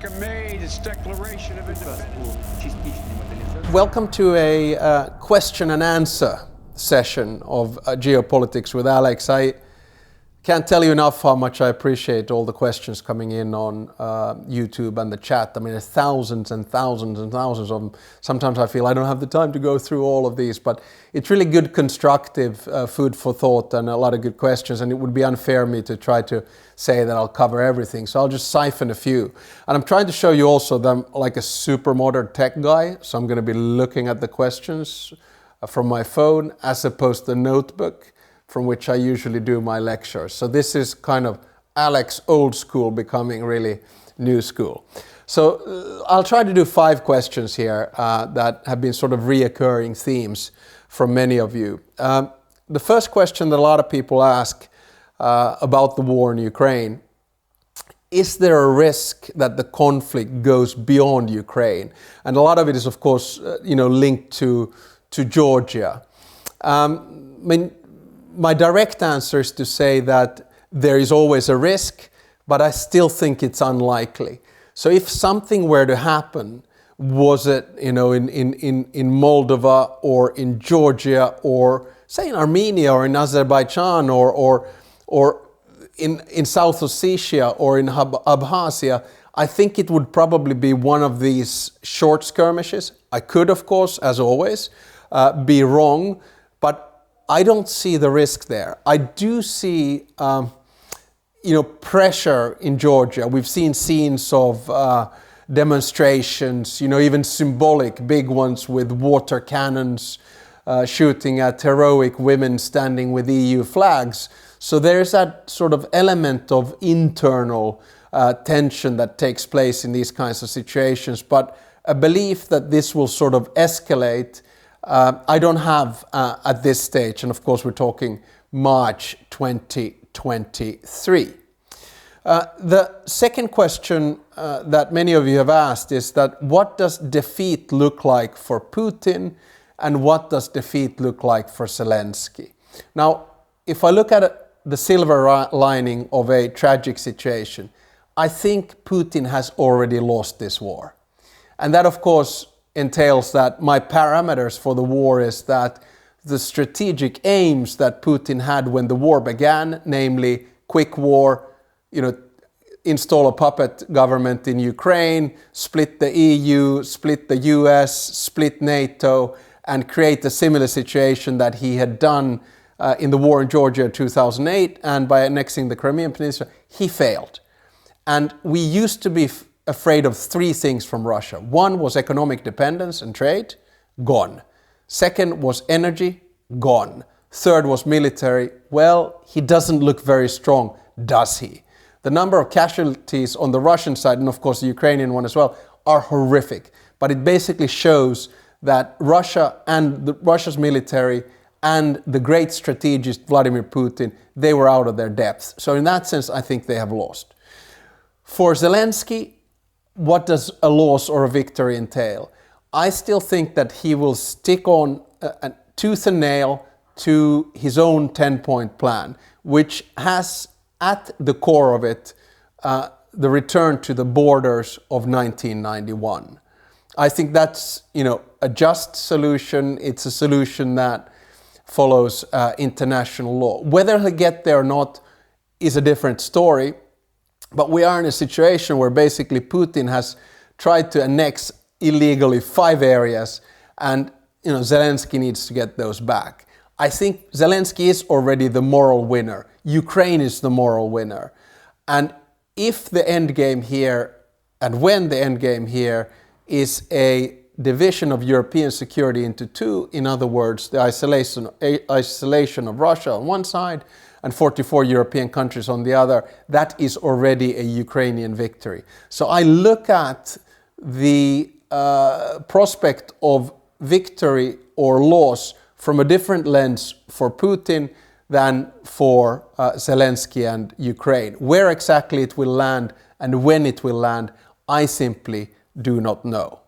America made its declaration of independence. Welcome to a question and answer session of Geopolitics with Alex. I can't tell you enough how much I appreciate all the questions coming in on YouTube and the chat. I mean, there's thousands and thousands and thousands of them. Sometimes I feel I don't have the time to go through all of these, but it's really good, constructive food for thought and a lot of good questions. And it would be unfair of me to try to say that I'll cover everything. So I'll just siphon a few. And I'm trying to show you also that I'm like a super modern tech guy. So I'm going to be looking at the questions from my phone as opposed to the notebook from which I usually do my lectures. So this is kind of Alex old school becoming really new school. So I'll try to do 5 questions here that have been sort of reoccurring themes from many of you. The first question that a lot of people ask about the war in Ukraine: is there a risk that the conflict goes beyond Ukraine? And a lot of it is, of course, linked to Georgia. My direct answer is to say that there is always a risk, but I still think it's unlikely. So if something were to happen, was it in Moldova or in Georgia or say in Armenia or in Azerbaijan or in South Ossetia or in Abkhazia, I think it would probably be one of these short skirmishes. I could, of course, as always, be wrong, but I don't see the risk there. I do see, pressure in Georgia. We've seen scenes of demonstrations, even symbolic big ones with water cannons shooting at heroic women standing with EU flags. So there's that sort of element of internal tension that takes place in these kinds of situations. But a belief that this will sort of escalate, I don't have at this stage, and of course we're talking March 2023. The second question that many of you have asked is that what does defeat look like for Putin and what does defeat look like for Zelensky? Now, if I look at the silver lining of a tragic situation, I think Putin has already lost this war. And that, of course, entails that my parameters for the war is that the strategic aims that Putin had when the war began, namely quick war, install a puppet government in Ukraine, split the EU, split the US, split NATO, and create a similar situation that he had done in the war in Georgia in 2008 and by annexing the Crimean Peninsula, he failed. And we used to be afraid of 3 things from Russia. One was economic dependence and trade, gone. Second was energy, gone. Third was military. Well, he doesn't look very strong, does he? The number of casualties on the Russian side, and of course the Ukrainian one as well, are horrific. But it basically shows that Russia and Russia's military and the great strategist Vladimir Putin, they were out of their depth. So in that sense, I think they have lost. For Zelensky, what does a loss or a victory entail? I still think that he will stick on tooth and nail to his own 10-point plan, which has at the core of it the return to the borders of 1991. I think that's a just solution. It's a solution that follows international law. Whether he'll get there or not is a different story. But we are in a situation where basically Putin has tried to annex illegally 5 areas and Zelensky needs to get those back. I think Zelensky is already the moral winner. Ukraine is the moral winner. And if the end game here, and when the end game here is a division of European security into 2, in other words, the isolation of Russia on one side and 44 European countries on the other, that is already a Ukrainian victory. So I look at the prospect of victory or loss from a different lens for Putin than for Zelensky and Ukraine. Where exactly it will land and when it will land, I simply do not know.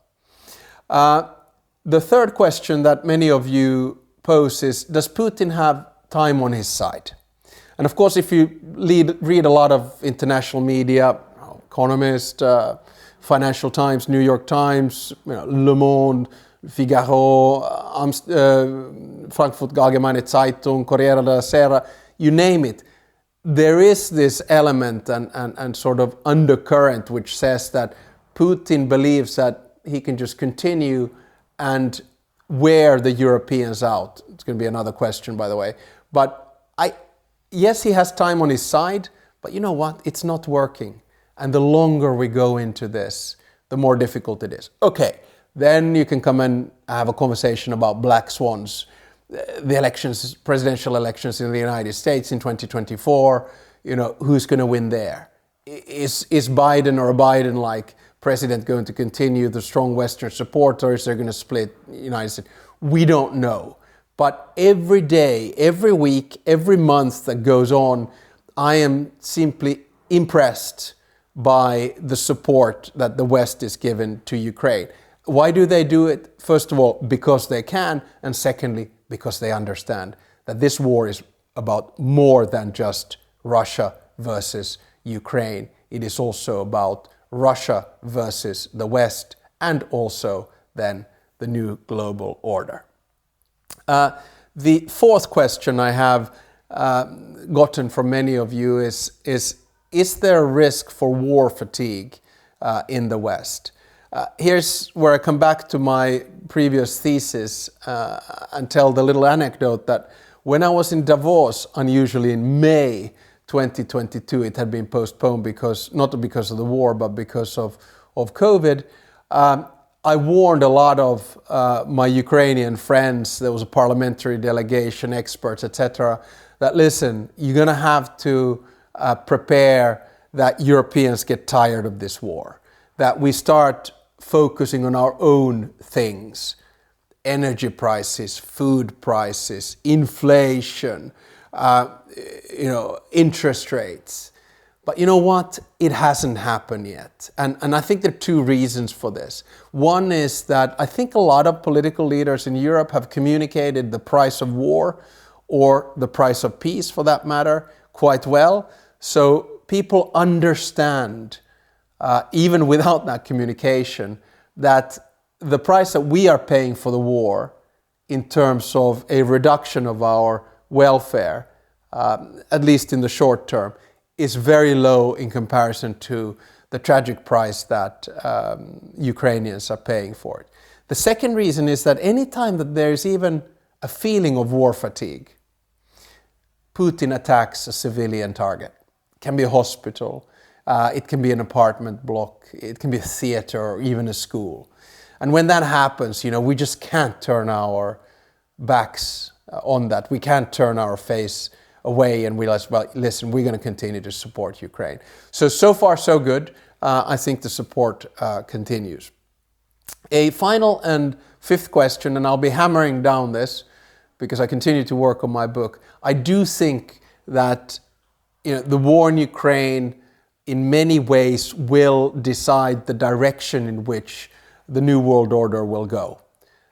The third question that many of you pose is, does Putin have time on his side? And of course, if you read a lot of international media, Economist, Financial Times, New York Times, Le Monde, Figaro, Frankfurt Allgemeine Zeitung, Corriere della Sera, you name it. There is this element and sort of undercurrent which says that Putin believes that he can just continue and wear the Europeans out. It's going to be another question, by the way. But yes, he has time on his side, but you know what? It's not working. And the longer we go into this, the more difficult it is. Okay, then you can come and have a conversation about black swans. The elections, presidential elections in the United States in 2024, who's going to win there? Is Biden or a Biden-like president going to continue the strong Western support, or is there going to split the United States? We don't know. But every day, every week, every month that goes on, I am simply impressed by the support that the West is given to Ukraine. Why do they do it? First of all, because they can, and secondly, because they understand that this war is about more than just Russia versus Ukraine. It is also about Russia versus the West, and also then the new global order. The fourth question I have gotten from many of you is there a risk for war fatigue in the West? Here's where I come back to my previous thesis and tell the little anecdote that when I was in Davos, unusually in May 2022, it had been postponed not because of the war, but because of COVID. I warned a lot of my Ukrainian friends, there was a parliamentary delegation, experts, etc., that listen, you're going to have to prepare that Europeans get tired of this war, that we start focusing on our own things, energy prices, food prices, inflation, interest rates. But you know what? It hasn't happened yet. And I think there are two reasons for this. One is that I think a lot of political leaders in Europe have communicated the price of war, or the price of peace for that matter, quite well. So people understand, even without that communication, that the price that we are paying for the war in terms of a reduction of our welfare, at least in the short term, is very low in comparison to the tragic price that Ukrainians are paying for it. The second reason is that anytime that there is even a feeling of war fatigue, Putin attacks a civilian target. It can be a hospital, it can be an apartment block, it can be a theater or even a school. And when that happens, we just can't turn our backs on that. We can't turn our face away and realize, well, listen, we're going to continue to support Ukraine. So far, so good. I think the support continues. A final and fifth question, and I'll be hammering down this because I continue to work on my book. I do think that the war in Ukraine in many ways will decide the direction in which the New World Order will go.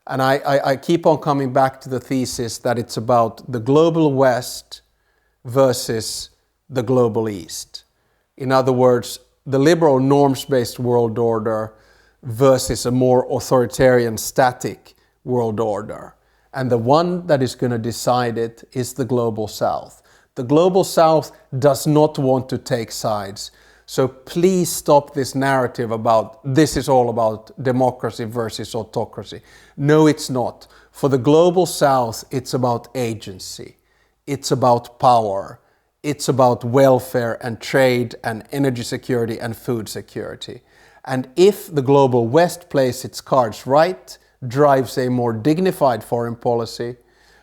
And I keep on coming back to the thesis that it's about the global West versus the global East. In other words, the liberal norms-based world order versus a more authoritarian static world order. And the one that is going to decide it is the global South. The global South does not want to take sides. So please stop this narrative about this is all about democracy versus autocracy. No, it's not. For the global South, it's about agency. It's about power. It's about welfare and trade and energy security and food security. And if the global West plays its cards right, drives a more dignified foreign policy,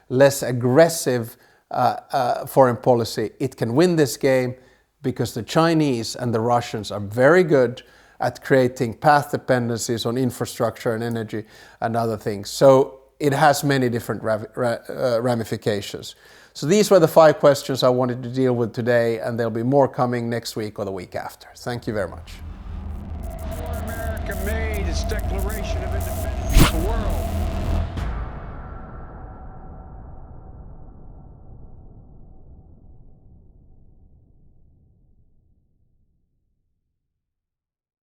less aggressive foreign policy, it can win this game because the Chinese and the Russians are very good at creating path dependencies on infrastructure and energy and other things. So it has many different ramifications. So these were the 5 questions I wanted to deal with today, and there'll be more coming next week or the week after. Thank you very much. Before America made its Declaration of Independence, the world